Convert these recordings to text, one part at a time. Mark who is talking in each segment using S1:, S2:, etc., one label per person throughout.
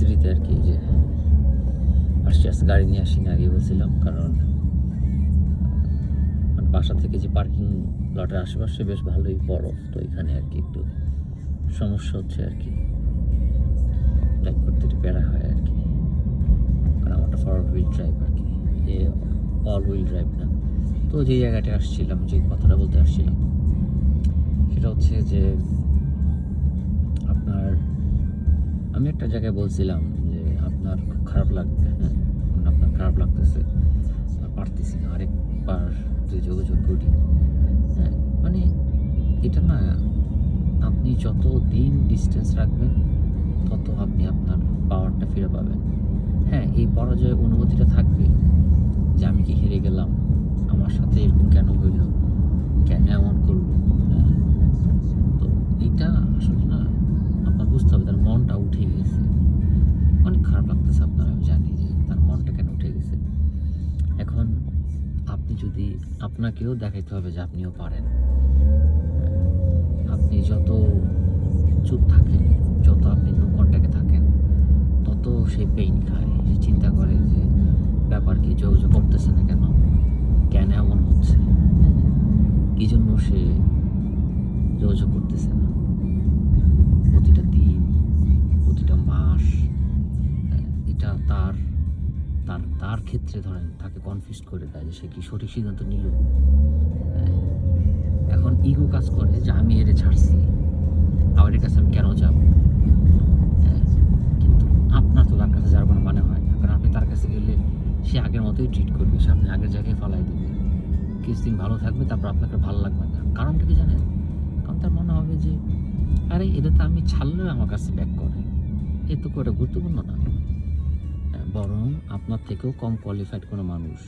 S1: ভার্সিটিতে আর কি যে আসছি গাড়ি নিয়ে আসি না আগে বলছিলাম, কারণ বাসা থেকে যে পার্কিং লটের আশেপাশে বেশ ভালোই বরফ, তো এখানে আর কি একটু সমস্যা হচ্ছে আর কি, ড্রাইভ করতে একটু প্যারা হয় আর কি, কারণ আমারটা ফরওয়ার্ড হুইল ড্রাইভ আর কি, এ অল হুইল ড্রাইভ না। তো যে জায়গাটা আসছিলাম, যে কথাটা বলতে আসছিলাম, সেটা হচ্ছে যে আপনার আমি একটা জায়গায় বলছিলাম যে আপনার খুব খারাপ লাগবে, হ্যাঁ আপনার খারাপ লাগতেছে, পারতেছি না, আরেকবার তুই যোগাযোগ করি। হ্যাঁ মানে এটা না, আপনি যত দিন ডিস্টেন্স রাখবেন তত আপনি আপনার পাওয়ারটা ফিরে পাবেন। হ্যাঁ, এই পরাজয়ের অনুভূতিটা থাকবে যে আমি কি হেরে গেলাম, আমার সাথে এরকম কেন হইল, কেন এমন করলো। হ্যাঁ, তো এটা আসলে না, আপনার বুঝতে হবে তার মনটা উঠে গেছে। অনেক খারাপ লাগতেছে আপনার, আমি জানি যে তার মনটা কেন উঠে গেছে। এখন আপনি যদি, আপনাকেও দেখাইতে হবে যে আপনিও পারেন। আপনি যত চুপ থাকেন, যত আপনি নো কন্ট্যাক্টে থাকেন, তত সে পেইন খায়, সে চিন্তা করে যে ব্যাপার কি, যোগাযোগ করতেছে না কেন, কেন এমন হচ্ছে, কী জন্য সে যোগাযোগ করতেছে না। প্রতিটা দিন, প্রতিটা মাস, এটা তার তার তার ক্ষেত্রে ধরেন তাকে কনফিউজ করে দেয় যে সে কি সঠিক সিদ্ধান্ত নিল। এখন ইগো কাজ করে যে আমি এর ছাড়ছি, আবার এর কাছে আমি কেন যাব। কিন্তু আপনার তো তার কাছে যাওয়ার কোনো মানে হয় না, কারণ আপনি তার কাছে গেলে সে আগের মতোই ট্রিট করবে, সে আপনি আগের জায়গায় ফালাই দেবে, কিছুদিন ভালো থাকবে, তারপর আপনাকে ভালো লাগবে না। কারণটা কি জানেন? কারণ তার মনে হবে যে আরে এটা তো আমি ছাড়লেও আমার কাছে ব্যাক করে, এ তো ওটা গুরুত্বপূর্ণ না। বরং আপনার থেকেও কম কোয়ালিফাইড কোনো মানুষ,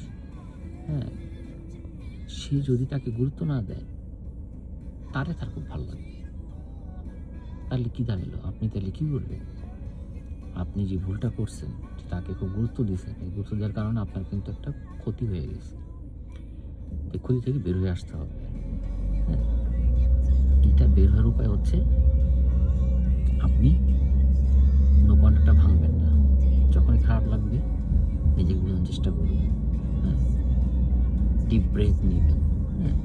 S1: হ্যাঁ, সে যদি তাকে গুরুত্ব না দেয়, তার খুব ভালো লাগবে। তাহলে কি দাঁড়ালো, আপনি তাহলে কী করবেন? আপনি যে ভুলটা করছেন, তাকে খুব গুরুত্ব দিয়েছেন, এই গুরুত্ব দেওয়ার কারণে আপনার কিন্তু একটা ক্ষতি হয়ে গেছে। এই ক্ষতি থেকে বের হয়ে আসতে হবে। হ্যাঁ, এইটা বের হওয়ার উপায় হচ্ছে আপনি নো কন্ট্যাক্টটা ভাঙবেন না। যখনই খারাপ লাগবে নিজেকে বোঝানোর চেষ্টা করবেন। হ্যাঁ, ডিপ ব্রেথ নেবেন। হ্যাঁ,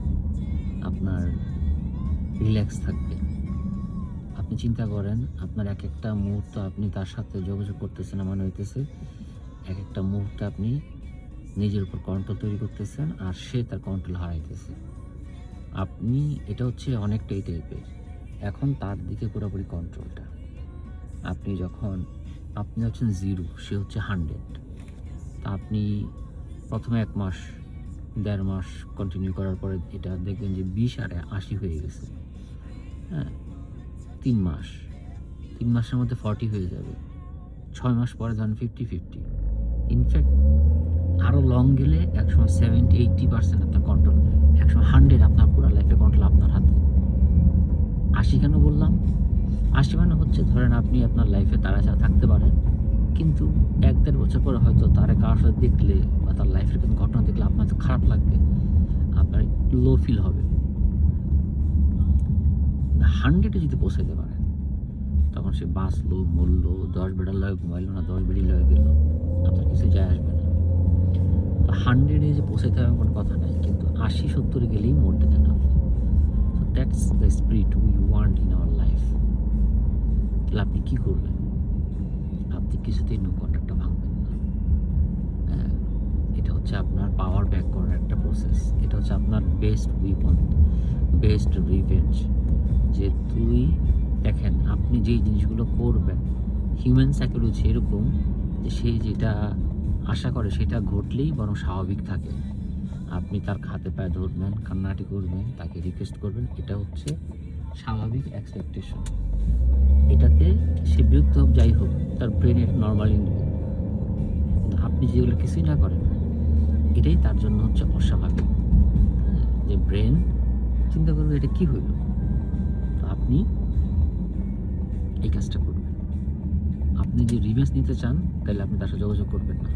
S1: আপনার রিল্যাক্স থাকবেন। আপনি চিন্তা করেন আপনার এক একটা মুহূর্ত আপনি তার সাথে যোগাযোগ করতেছেন, মানে হইতেছে এক একটা মুহূর্তে আপনি নিজের উপর কন্ট্রোল তৈরি করতেছেন, আর সে তার কন্ট্রোল হারাইতেছে। আপনি, এটা হচ্ছে অনেকটা এই টাইপের, এখন তার দিকে পুরোপুরি কন্ট্রোলটা। আপনি যখন, আপনি হচ্ছেন 0, সে হচ্ছে 100। তা আপনি প্রথমে 1 মাস, 1.5 মাস কন্টিনিউ করার পরে এটা দেখবেন যে 20 আর 80 হয়ে গেছে। হ্যাঁ, 3 মাস, 3 মাসের মধ্যে 40 হয়ে যাবে। 6 মাস পরে ধরেন 50-50। ইনফ্যাক্ট আরও লং গেলে একসময় 70-80% আপনার কন্ট্রোল, একসময় 100 আপনার পুরো লাইফে কন্ট্রোল আপনার হাতে। 80 কেন বললাম? 80 মানে হচ্ছে ধরেন আপনি আপনার লাইফে তারা ছাড়া থাকতে পারেন, কিন্তু 1-1.5 বছর পরে হয়তো তারে কারোর সাথে দেখলে বা তার লাইফের কোনো ঘটনা দেখলে আপনার তো খারাপ লাগবে, আপনার লো ফিল হবে। 100-এ যদি পৌঁছাইতে পারেন, তখন সে বাঁচলো, মরলো, 10 বেড়ার লয়ে ঘুমাইলো না 10 বেড়ি লয়ে গেল, আপনার কিছু যায় আসবে না। তো 100-এ যে পৌঁছাইতে হবে কোনো কথা নাই, কিন্তু 80-70-এ গেলেই more then enough. So that's the spirit we want in our life. তাহলে আপনি কী করবেন? আপনি কিছুতেই নো কন্ট্যাক্টটা ভাঙবেন না। এটা হচ্ছে আপনার পাওয়ার ব্যাক করার একটা প্রসেস। এটা হচ্ছে আপনার বেস্ট উইপন, বেস্ট রিভেঞ্জ। যে তুই দেখেন, আপনি যেই জিনিসগুলো করবেন, হিউম্যান সাইকোলজি এরকম যে সে যেটা আশা করে সেটা ঘটলেই বরং স্বাভাবিক থাকে। আপনি তার হাতে পায়ে ধরবেন, কান্নাকাটি করবেন, তাকে রিকোয়েস্ট করবেন, এটা হচ্ছে স্বাভাবিক এক্সপেকটেশন। এটাতে সে বিরক্ত হোক, যাই হোক, তার ব্রেনে নর্মালি নেবে। আপনি যেগুলো কিছুই না করেন, এটাই তার জন্য হচ্ছে অস্বাভাবিক। যে ব্রেন চিন্তা করবে এটা কি হইল। তো আপনি এই কাজটা করবেন। আপনি যে রিভেঞ্জ নিতে চান, তাহলে আপনি তার সাথে যোগাযোগ করবেন না।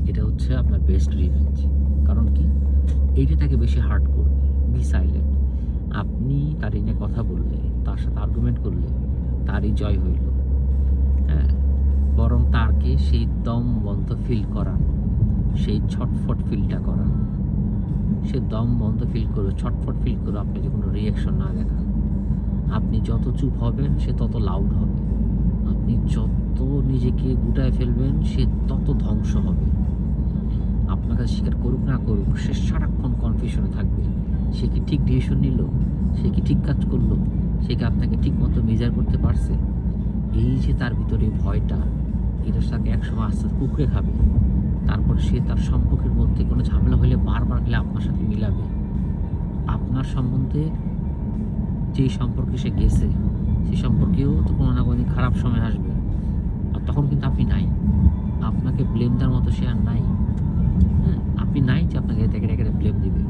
S1: এটা হচ্ছে আপনার বেস্ট রিভেঞ্জ। কারণ কি, এইটা তাকে বেশি হার্ট করবে। Be silent. আপনি তার নিয়ে কথা বললে, তার সাথে আর্গুমেন্ট করলে, তারই জয় হইল। হ্যাঁ, বরং তাকে সেই দম বন্ধ ফিল করান, সেই ছটফট ফিলটা করান। সে দম বন্ধ ফিল করবে, ছটফট ফিল করবে, আপনি যে কোনো রিয়াকশন না দেখান। আপনি যত চুপ হবেন সে তত লাউড হবে, আপনি যত নিজেকে গুটায় ফেলবেন সে তত ধ্বংস হবে। আপনার কাছে স্বীকার করুক না করুক, সে সারাক্ষণ কনফিউশনে থাকবে। সে কি ঠিক ডিসিশন নিল, সে কি ঠিক কাজ করলো, সে কি আপনাকে ঠিক মতো মেজার করতে পারছে। এই যে তার ভিতরে ভয়টা, এটা তাকে একসময় আস্তে আস্তে কুঁকড়ে খাবে। তারপর সে তার সম্পর্কের মধ্যে কোনো ঝামেলা হলে বারবার গেলে আপনার সাথে মিলাবে। আপনার সম্বন্ধে যেই সম্পর্কে সে গেছে সেই সম্পর্কেও তো কোনো না কোনো দিন খারাপ সময় আসবে, আর তখন কিন্তু আপনি নাই। আপনাকে ব্লেম দেওয়ার মতো সে আর নাই। হ্যাঁ, আপনি নাই যে আপনাকে রেখে রেখে ব্লেম দিবে।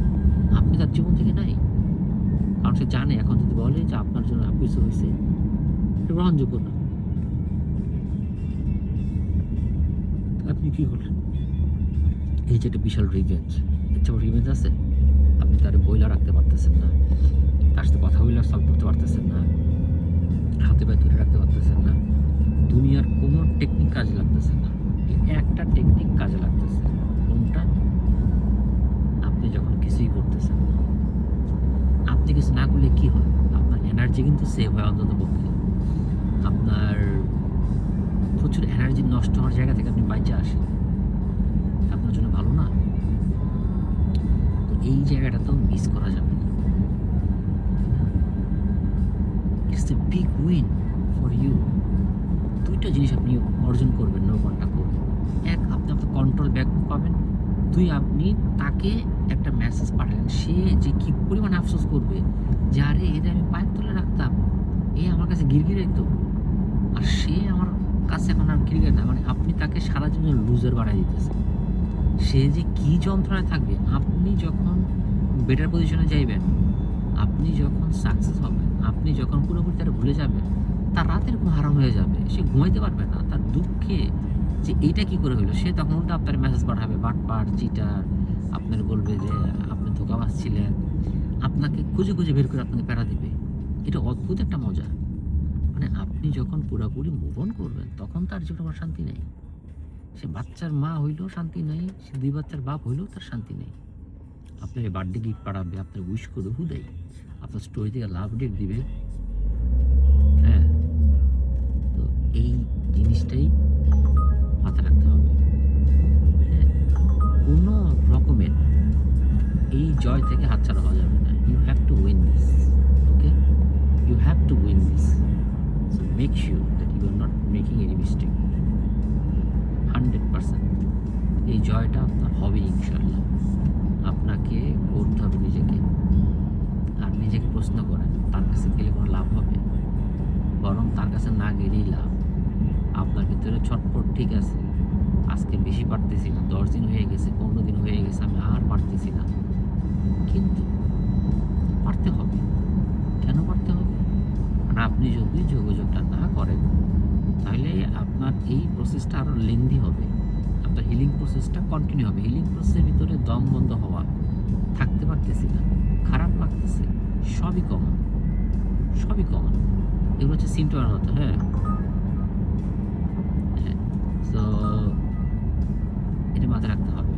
S1: আপনি তার জীবন থেকে নাই, কারণ সে জানে এখন যদি বলে যে আপনার জন্য কিছু হয়েছে, এটা গ্রহণযোগ্য না। আপনি কি করলেন? এই যে একটা বিশাল রিভেঞ্জ, ইচ্ছা রিভেঞ্জ আছে। আপনি তার বইলা রাখতে পারতেছেন না, তার সাথে কথা বইলা সলভ করতে পারতেছেন না, হাতে পায়ে ধরে রাখতে পারতেছেন না। দুনিয়ার কোনো টেকনিক কাজে লাগতেছে না। একটা টেকনিক কাজে লাগতেছে, কোনটা? আপনি যখন কিছুই করতেছেন না। আপনি কিছু না করলে কি হয়? আপনার এনার্জি কিন্তু সেভ হয় অন্তত পক্ষে। আপনার প্রচুর এনার্জি নষ্ট হওয়ার জায়গা থেকে আপনি বাইচে আসেন, আপনার জন্য ভালো না। তো এই জায়গাটা তো মিস করা যাবে না। It's a big win for you. দুইটা জিনিস আপনি অর্জন করবেন নো কন্টাক্ট করে। এক, আপনি আপনার কন্ট্রোল ব্যাক পাবেন। দুই, আপনি তাকে একটা মেসেজ পাঠালেন, সে যে কী পরিমাণ আফসোস করবে যে আরে এদের আমি পায়ের তলে রাখতাম, এ আমার কাছে গিরগিরাই তো, আর সে আমার কাছে এখন আর গিরগির না। মানে আপনি তাকে সারা জীবন লুজার বানাই দিতেছেন। সে যে কী যন্ত্রণায় থাকবে। আপনি যখন বেটার পজিশনে যাইবেন, আপনি যখন সাকসেস হবেন, আপনি যখন পুরোপুরি তারা ভুলে যাবেন, তার রাতের ঘুম হারাম হয়ে যাবে, সে ঘুমাইতে পারবে না তার দুঃখে যে এইটা কি করে হইলো। সে তখন উল্টো আপনার মেসেজ পাঠাবে, বাটপার, চিটার, আপনার বলবে যে আপনি ধোঁকাবাজ ছিলেন, আপনাকে খুঁজে খুঁজে বের করে আপনাকে প্যারা দিবে। এটা অদ্ভুত একটা মজা। মানে আপনি যখন পুরোপুরি মুভ অন করবেন, তখন তার জীবনে কোনো শান্তি নেই। সে বাচ্চার মা হইলেও শান্তি নেই, সে 2 বাচ্চার বাপ হইলেও তার শান্তি নেই। আপনার বার্থডে গিফট পাঠাবে, আপনার উইশ করবে হুদাই, আপনার স্টোরি থেকে লাভ ডেট দিবে। হ্যাঁ, তো এই জিনিসটাই মাথায় রাখতে হবে। হ্যাঁ, কোনো রকমের এই জয় থেকে হাতছাড়া হওয়া যাবে না। You have to win this, okay? You have to win this. So make sure that you are not making any mistake. 100% এই জয়টা আপনার হবে ইনশাল্লাহ। আপনাকে করতে হবে নিজেকে। আর নিজেকে প্রশ্ন করেন, তার কাছে গেলে কোনো লাভ হবে? বরং তার কাছে না গেলেই লাভ। আপনার ভিতরে ছটফট ঠিক আছে, আজকে বেশি পারতেছি না, 10 দিন হয়ে গেছে, 15 দিন হয়ে গেছে, আমি আর পারতেছি না, কিন্তু পারতে হবে। কেন পারতে হবে? কারণ আপনি যদি যোগাযোগটা না করেন, তাহলে আপনার এই প্রসেসটা আরও লেন্দি হবে, আপনার হিলিং প্রসেসটা কন্টিনিউ হবে। হিলিং প্রসেসের ভিতরে দম বন্ধ হওয়া, থাকতে পারতেছি না, খারাপ লাগতেছে, সবই কমন, সবই কমন। এগুলো হচ্ছে সিমটমের মতো। হ্যাঁ, হ্যাঁ। তো এটা মাথায় রাখতে হবে,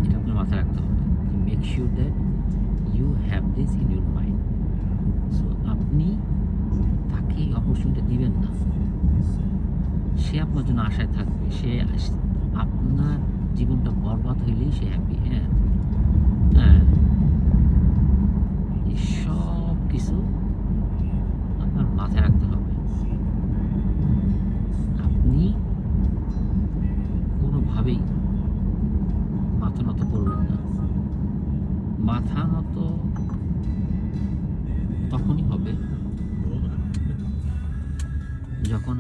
S1: এটা আপনার মাথায় রাখতে হবে। Make sure that you have this in your mind. So আপনি তাকে এই অপরচুনিটি দিবেন না। সে আপনার জন্য আশায় থাকবে, সে আপনার জীবনটা বরবাদ হইলেই সে হ্যাপি। হ্যাঁ, হ্যাঁ, এই সব কিছু আপনার মাথায় রাখতে হবে। আপনি কোনোভাবেই মাথা নত করবেন না। মাথা নত তখনই হবে যখন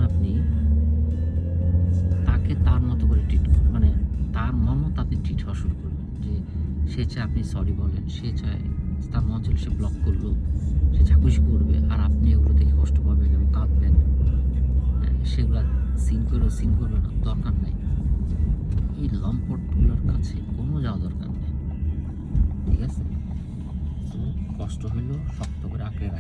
S1: আপনি তাকে তার মতো করে ট্রিট করবেন, মানে তার মন মতো আপনি ট্রিট হওয়া শুরু করবেন। যে সে চায় আপনি সরি বলেন, সে চায়, তার মন ছিল সে ব্লক করলো, সে যা খুশি করবে, আর আপনি এগুলো দেখে কষ্ট পাবেন এবং কাঁদবেন। সেগুলো সিন করবে না, দরকার নাই। এই লম্পটগুলোর কাছে কোনো যাওয়া দরকার নেই, ঠিক আছে? কষ্ট হইলেও শক্ত করে আঁকড়ে রাখবেন।